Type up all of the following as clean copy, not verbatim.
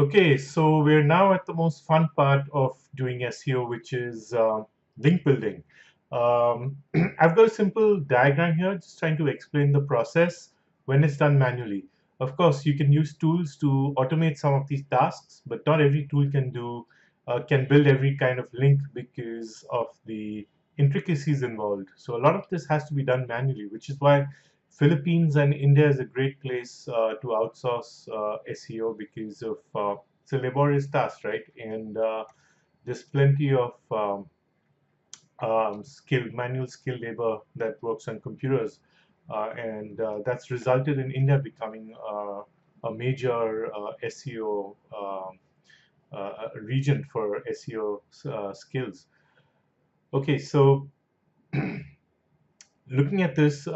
Okay, so we're now at the most fun part of doing SEO, which is link building. I've got a simple diagram here, just trying to explain the process when it's done manually. Of course, you can use tools to automate some of these tasks, but not every tool can build every kind of link because of the intricacies involved. So a lot of this has to be done manually, which is why Philippines and India is a great place to outsource SEO because of it's a laborious task, right? And there's plenty of manual skill labor that works on computers, and that's resulted in India becoming a major SEO region for SEO skills. Okay, so looking at this.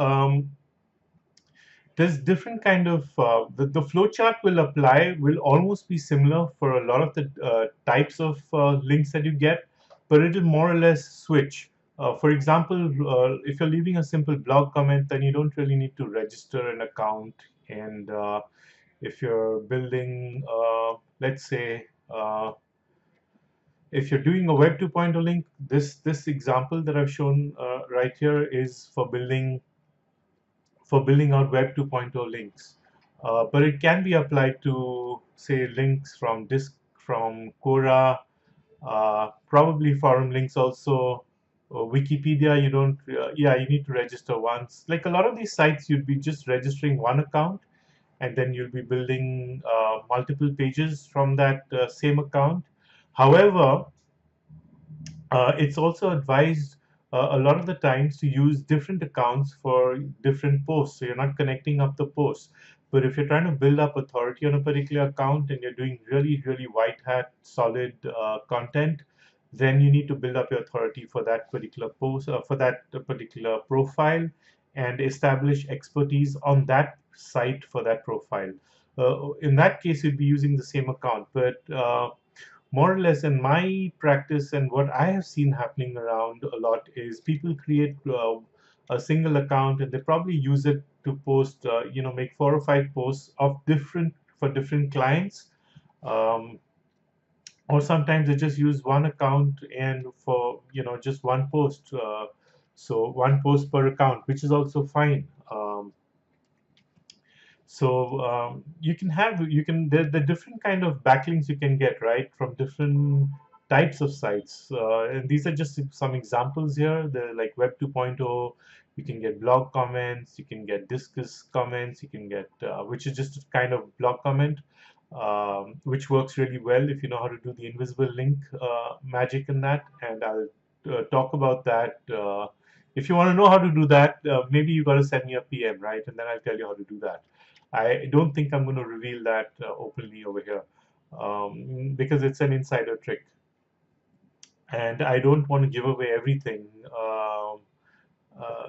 There's different kind of the flow chart will almost be similar for a lot of the types of links that you get, but it'll more or less switch. For example, if you're leaving a simple blog comment, then you don't really need to register an account. And if you're building, let's say, if you're doing a Web 2.0 link, this example that I've shown right here is for building out Web 2.0 links. But it can be applied to, say, links from disk, from Quora, probably forum links also. Wikipedia, you don't, yeah, you need to register once. Like a lot of these sites, you'd be just registering one account, and then you'll be building multiple pages from that same account. However, it's also advised a lot of the times to use different accounts for different posts, so you're not connecting up the posts. But if you're trying to build up authority on a particular account and you're doing really, really white hat, solid content, then you need to build up your authority for that particular post, for that particular profile, and establish expertise on that site for that profile. In that case, you'd be using the same account, but more or less in my practice and what I have seen happening around a lot is people create a single account and they probably use it to post, make 4 or 5 posts of different for different clients. Um, or sometimes they just use one account and for just one post. So one post per account, which is also fine. So the different kind of backlinks you can get, right, from different types of sites, and these are just some examples here. They're like Web 2.0. You can get blog comments, you can get discuss comments, you can get which is just a kind of blog comment, which works really well if you know how to do the invisible link magic in that. And I'll talk about that. If you want to know how to do that, maybe you got to send me a PM, right? And then I'll tell you how to do that. I don't think I'm going to reveal that openly over here, because it's an insider trick, and I don't want to give away everything,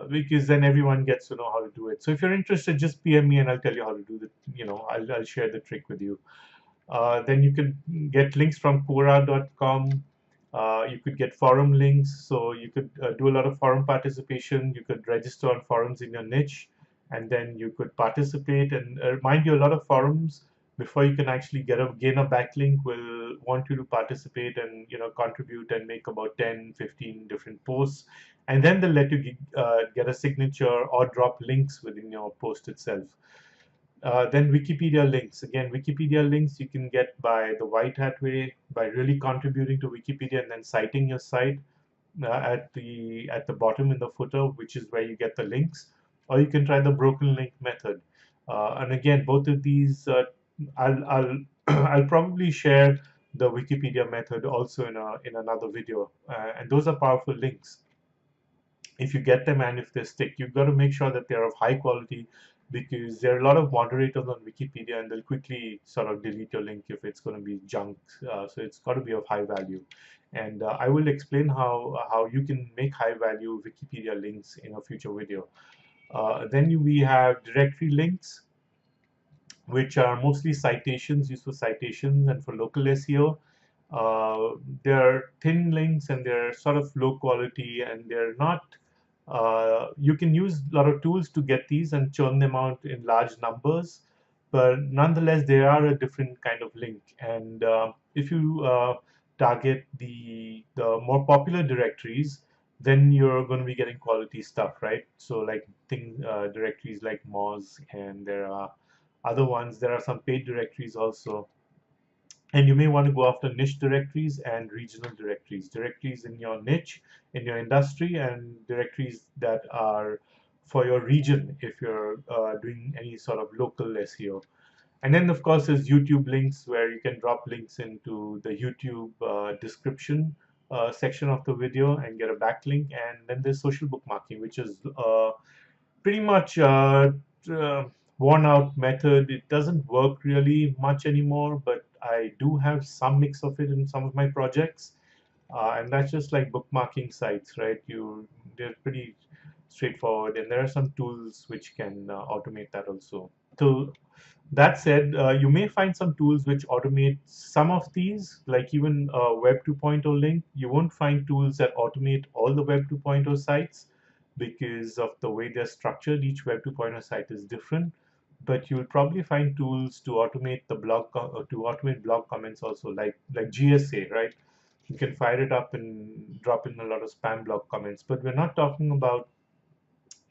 because then everyone gets to know how to do it. So if you're interested, just PM me and I'll tell you how to do the. I'll share the trick with you. Then you can get links from Quora.com. You could get forum links, so you could do a lot of forum participation. You could register on forums in your niche, and then you could participate. And mind you, a lot of forums, before you can actually gain a backlink, will want you to participate and contribute and make about 10, 15 different posts, and then they'll let you get a signature or drop links within your post itself. Then Wikipedia links. Again, Wikipedia links you can get by the white hat way, by really contributing to Wikipedia and then citing your site at the bottom in the footer, which is where you get the links. Or you can try the broken link method. And again, both of these, I'll I'll probably share the Wikipedia method also in another video. And those are powerful links if you get them and if they stick. You've got to make sure that they're of high quality, because there are a lot of moderators on Wikipedia and they'll quickly sort of delete your link if it's going to be junk. So it's got to be of high value. And I will explain how you can make high value Wikipedia links in a future video. Then we have directory links, which are mostly citations, used for citations and for local SEO. They're thin links and they're sort of low quality, and they're not. You can use a lot of tools to get these and churn them out in large numbers, but nonetheless they are a different kind of link. And if you target the more popular directories, then you're going to be getting quality stuff, right? So like directories like Moz, and there are other ones. There are some paid directories also. And you may want to go after niche directories and regional directories, directories in your niche, in your industry, and directories that are for your region if you're doing any sort of local SEO. And then, of course, there's YouTube links, where you can drop links into the YouTube description section of the video and get a backlink. And then there's social bookmarking, which is pretty much uh, worn out method. It doesn't work really much anymore, but I do have some mix of it in some of my projects. And that's just like bookmarking sites, right? They're pretty straightforward, and there are some tools which can automate that also. So that said, you may find some tools which automate some of these, like even Web 2.0 link. You won't find tools that automate all the Web 2.0 sites because of the way they're structured. Each Web 2.0 site is different, but you'll probably find tools to automate blog comments also, like GSA, right? You can fire it up and drop in a lot of spam blog comments, but we're not talking about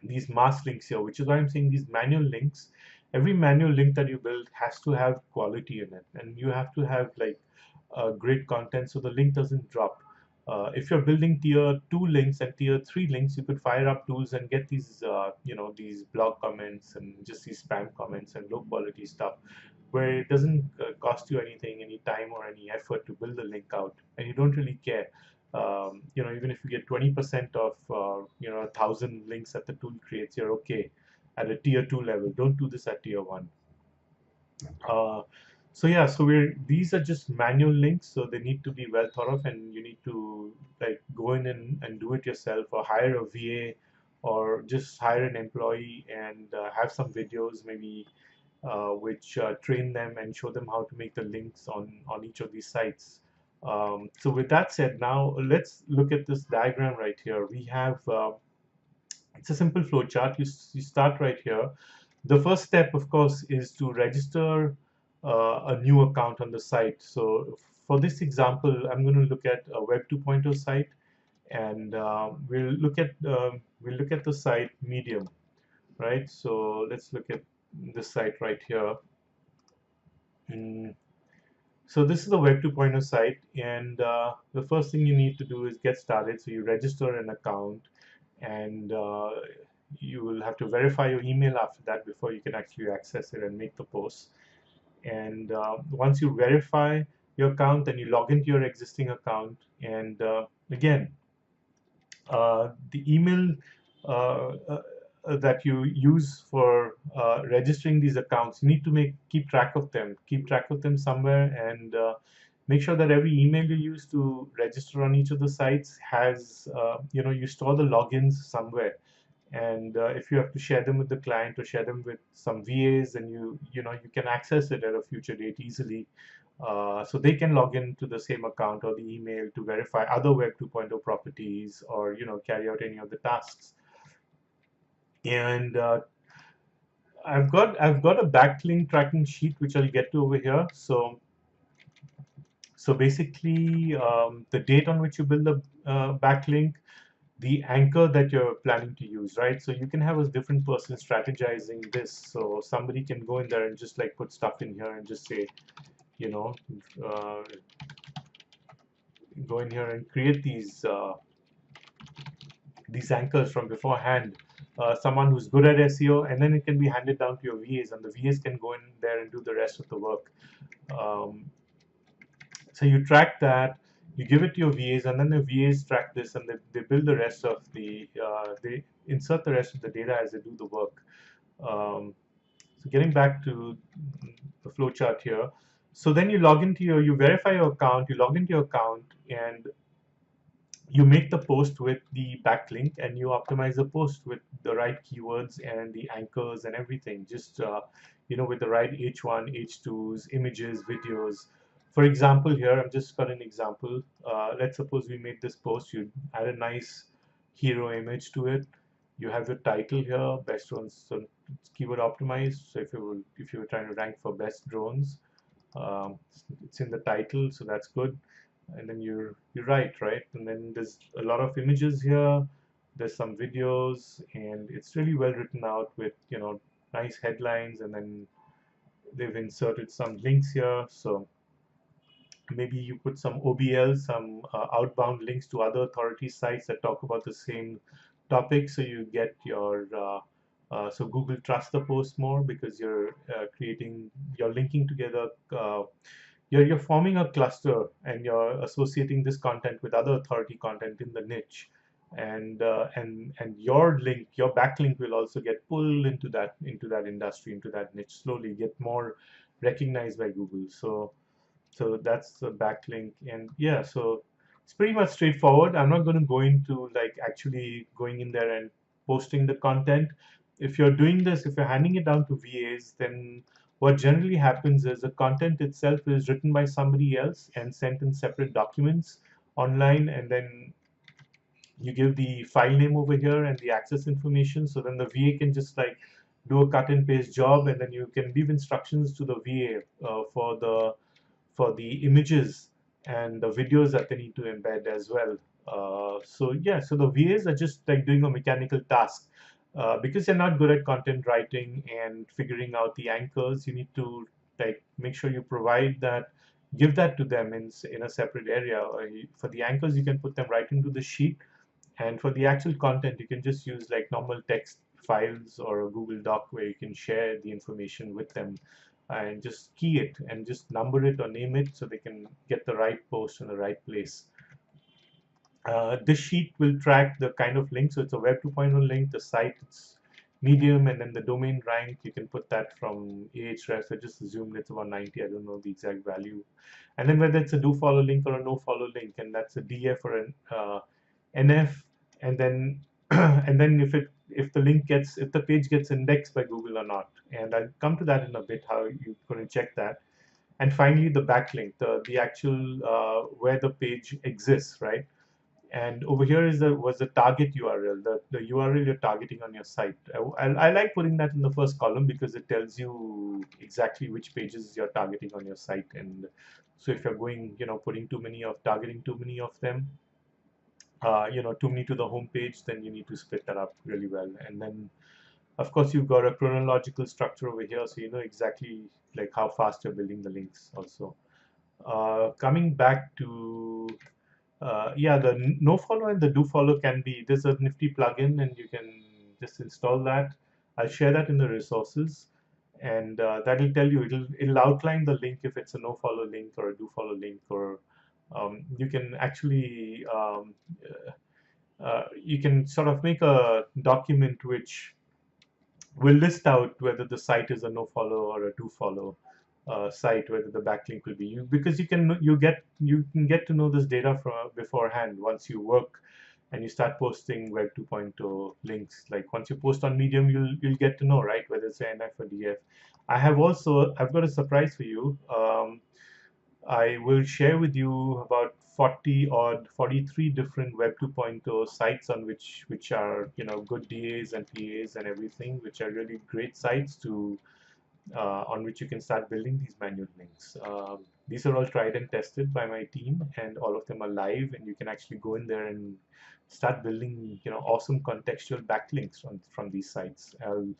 these mass links here, which is why I'm saying these manual links. Every manual link that you build has to have quality in it, and you have to have like great content so the link doesn't drop. If you're building tier 2 links and tier 3 links, you could fire up tools and get these, these blog comments and just these spam comments and low quality stuff, where it doesn't cost you anything, any time or any effort to build the link out, and you don't really care. Even if you get 20% of 1,000 links that the tool creates, you're okay at a tier 2 level. Don't do this at tier 1. uh, so yeah, so these are just manual links, so they need to be well thought of, and you need to like go in and do it yourself, or hire a VA, or just hire an employee and have some videos maybe, which train them and show them how to make the links on each of these sites. So with that said, now let's look at this diagram right here. We have it's a simple flow chart. You start right here. The first step, of course, is to register a new account on the site. So for this example, I'm going to look at a Web 2.0 site, and we'll look at the site Medium, right? So let's look at this site right here. Mm, So this is the Web 2.0 site, and the first thing you need to do is get started. So you register an account, and you will have to verify your email after that before you can actually access it and make the post. And once you verify your account, then you log into your existing account, and again, the email uh, uh, that you use for registering these accounts, you need to keep track of them. Keep track of them somewhere, and make sure that every email you use to register on each of the sites has, you store the logins somewhere. And if you have to share them with the client or share them with some VAs, then you can access it at a future date easily, so they can log into the same account or the email to verify other Web 2.0 properties, or carry out any of the tasks. And I've got a backlink tracking sheet which I'll get to over here. So basically, the date on which you build the backlink, the anchor that you're planning to use, right? So you can have a different person strategizing this. So somebody can go in there and just like put stuff in here and just say, you know, uh, go in here and create these anchors from beforehand. Someone who's good at SEO, and then it can be handed down to your VAs, and the VAs can go in there and do the rest of the work. Um, so you track that, you give it to your VAs, and then the VAs track this, and they build the rest of they insert the rest of the data as they do the work. Um, so getting back to the flowchart here. So then you verify your account, you log into your account, and you make the post with the backlink, and you optimize the post with the right keywords and the anchors and everything, just with the right H1, H2s, images, videos. For example, here I've just got an example. Let's suppose we made this post. You add a nice hero image to it, You have your title here, best drones, so it's keyword optimized. So if you were trying to rank for best drones, um, it's in the title, so that's good. And then you write, right? And then there's a lot of images here. There's some videos, and it's really well written out with nice headlines, and then they've inserted some links here. So maybe you put some OBL, some outbound links to other authority sites that talk about the same topic, so you get your so Google trusts the post more because you're linking together. You're forming a cluster and you're associating this content with other authority content in the niche, and your link, your backlink will also get pulled into that industry, into that niche, slowly get more recognized by Google. So that's the backlink, and yeah, so it's pretty much straightforward. I'm not going to go into like actually going in there and posting the content. If you're doing this, if you're handing it down to VAs, then what generally happens is the content itself is written by somebody else and sent in separate documents online, and then you give the file name over here and the access information, so then the VA can just like do a cut and paste job, and then you can leave instructions to the VA for the images and the videos that they need to embed as well. So yeah, so the VAs are just like doing a mechanical task. Because they're not good at content writing and figuring out the anchors, you need to like make sure you provide that, give that to them in a separate area. For the anchors, you can put them right into the sheet, and for the actual content, you can just use like normal text files or a Google Doc where you can share the information with them and just key it and just number it or name it so they can get the right post in the right place. This sheet will track the kind of link. So it's a Web 2.0 link, the site, it's medium, and then the domain rank, you can put that from Ahrefs. I just assumed it's about 90. I don't know the exact value. And then whether it's a do follow link or a no follow link, and that's a DF or an NF, and then and then if the page gets indexed by Google or not. And I'll come to that in a bit, how you're going to check that. And finally, the backlink, the actual where the page exists, right? And over here was the target URL, the URL you're targeting on your site. I like putting that in the first column because it tells you exactly which pages you're targeting on your site. And so if you're going, targeting too many of them, too many to the home page, then you need to split that up really well. And then, of course, you've got a chronological structure over here, so you know exactly like how fast you're building the links also. Coming back to yeah, the no follow and the do follow can be, there's a nifty plugin and you can just install that. I'll share that in the resources, and that'll tell you, it'll outline the link if it's a no follow link or a do follow link, or you can actually you can sort of make a document which will list out whether the site is a no follow or a do follow site, whether the backlink will be you, because you can get to know this data from beforehand once you work and you start posting Web 2.0 links. Like once you post on Medium, you'll get to know, right, whether it's an NF or DF. I've got a surprise for you. I will share with you about 43 different Web 2.0 sites on which are good DAs and PAs and everything, which are really great sites to on which you can start building these manual links. These are all tried and tested by my team, and all of them are live, and you can actually go in there and start building awesome contextual backlinks from these sites. I'll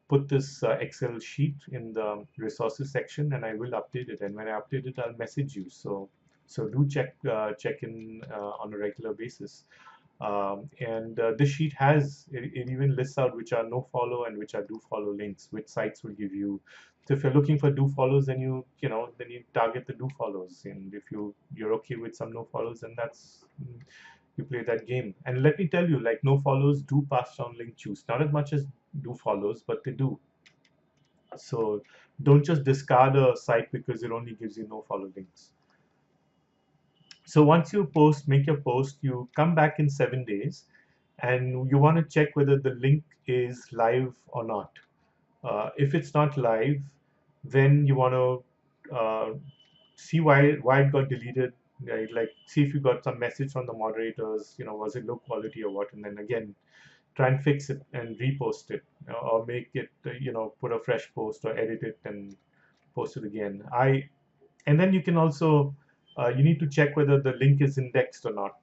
put this Excel sheet in the resources section, and I will update it. And when I update it, I'll message you. So do check in on a regular basis. And this sheet it even lists out which are no follow and which are do follow links, which sites will give you. So if you're looking for do follows, then you target the do follows, and if you're okay with some no follows, then you play that game. And let me tell you, like, no follows do pass down link juice, not as much as do follows, but they do. So don't just discard a site because it only gives you no follow links. So once you make your post, you come back in 7 days, and you want to check whether the link is live or not. If it's not live, then you want to see why it got deleted. Right? Like, see if you got some message from the moderators. Was it low quality or what? And then again, try and fix it and repost it, or make it, put a fresh post or edit it and post it again. And then you can also, you need to check whether the link is indexed or not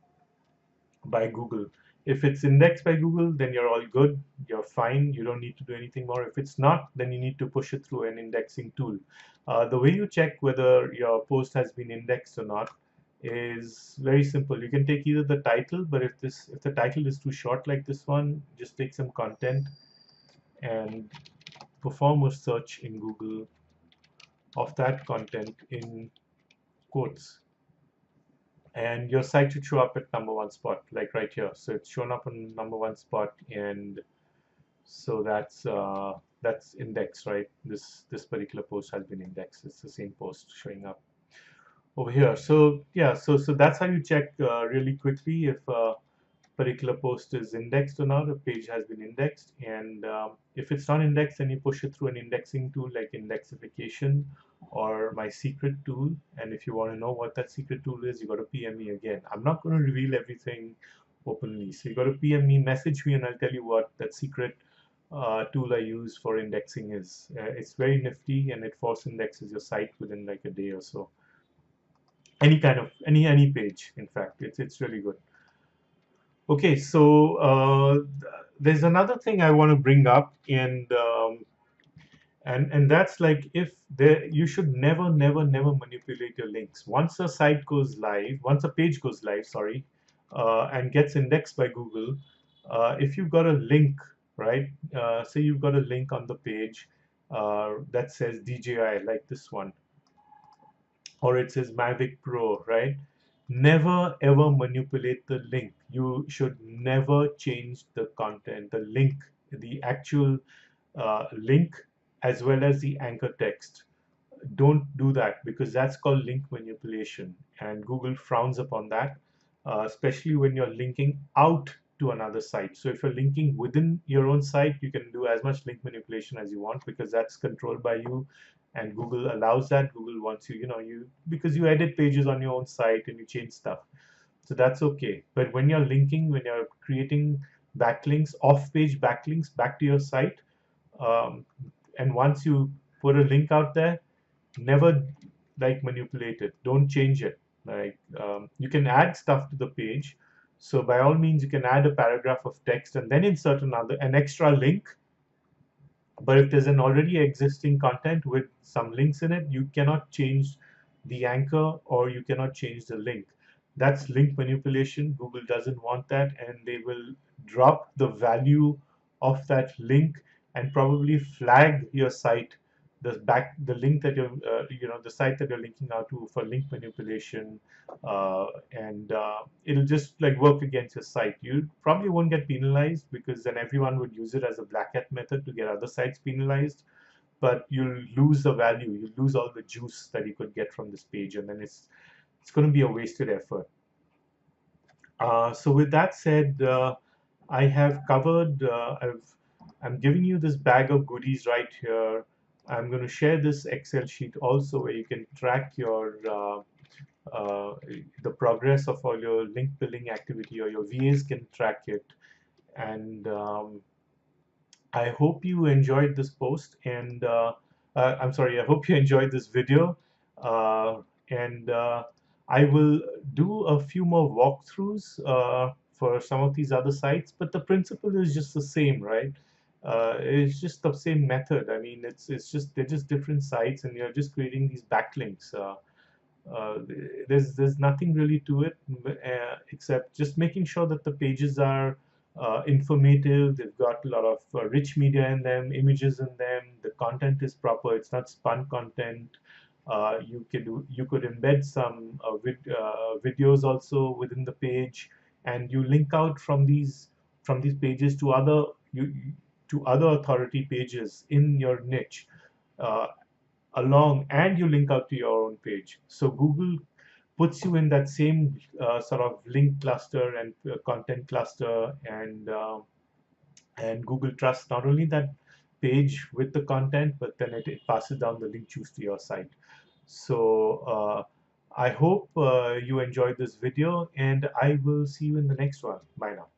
by Google. If it's indexed by Google, then you're all good. You're fine. You don't need to do anything more. If it's not, then you need to push it through an indexing tool. The way you check whether your post has been indexed or not is very simple. You can take either the title, but if the title is too short like this one, just take some content and perform a search in Google of that content in quotes, and your site should show up at #1 spot, like right here. So it's shown up on #1 spot, and so that's indexed, right? This particular post has been indexed. It's the same post showing up over here. So yeah, so that's how you check really quickly if particular post is indexed or not. A page has been indexed, and if it's not indexed, then you push it through an indexing tool like Indexification or my secret tool. And if you want to know what that secret tool is, you got to PM me again. I'm not going to reveal everything openly, so you got to PM me, message me, and I'll tell you what that secret tool I use for indexing is. It's very nifty, and it force indexes your site within like a day or so. Any kind of any page, in fact, it's really good. Okay, so there's another thing I want to bring up, and that's like, if there, you should never manipulate your links. Once a site goes live, once a page goes live, sorry, and gets indexed by Google, if you've got a link, right? Say you've got a link on the page that says DJI, like this one, or it says Mavic Pro, right? Never ever manipulate the link. You should never change the content, the link, the actual link, as well as the anchor text. Don't do that, because that's called link manipulation, and Google frowns upon that, especially when you're linking out to another site. So if you're linking within your own site, you can do as much link manipulation as you want, because that's controlled by you, and Google allows that. Google wants you, because you edit pages on your own site and you change stuff. So that's okay. But when you're linking, when you're creating backlinks, off-page backlinks back to your site, um, and once you put a link out there, never like manipulate it. Don't change it. Like, you can add stuff to the page. So by all means, you can add a paragraph of text and then insert an extra link. But if there's an already existing content with some links in it, you cannot change the anchor, or you cannot change the link. That's link manipulation. Google doesn't want that, and they will drop the value of that link and probably flag your site, the link that you're, the site that you're linking out to, for link manipulation, and it'll just like work against your site. You probably won't get penalized, because then everyone would use it as a black hat method to get other sites penalized, but you'll lose the value, you lose all the juice that you could get from this page, and then it's going to be a wasted effort. So with that said, I have covered, I'm giving you this bag of goodies right here. I'm going to share this Excel sheet also, where you can track your the progress of all your link building activity, or your VAs can track it. And I hope you enjoyed this post, and I'm sorry, I hope you enjoyed this video. And I will do a few more walkthroughs for some of these other sites, but the principle is just the same, right? It's just the same method. I mean, it's just, they're just different sites, and you're just creating these backlinks. Uh, there's nothing really to it, except just making sure that the pages are informative. They've got a lot of rich media in them, images in them. The content is proper. It's not spun content. You could embed some videos also within the page, and you link out from these pages to other authority pages in your niche. Uh, and you link out to your own page. So Google puts you in that same sort of link cluster and content cluster, and Google trusts not only that page with the content, but then it passes down the link juice to your site. So I hope you enjoyed this video, and I will see you in the next one. Bye now.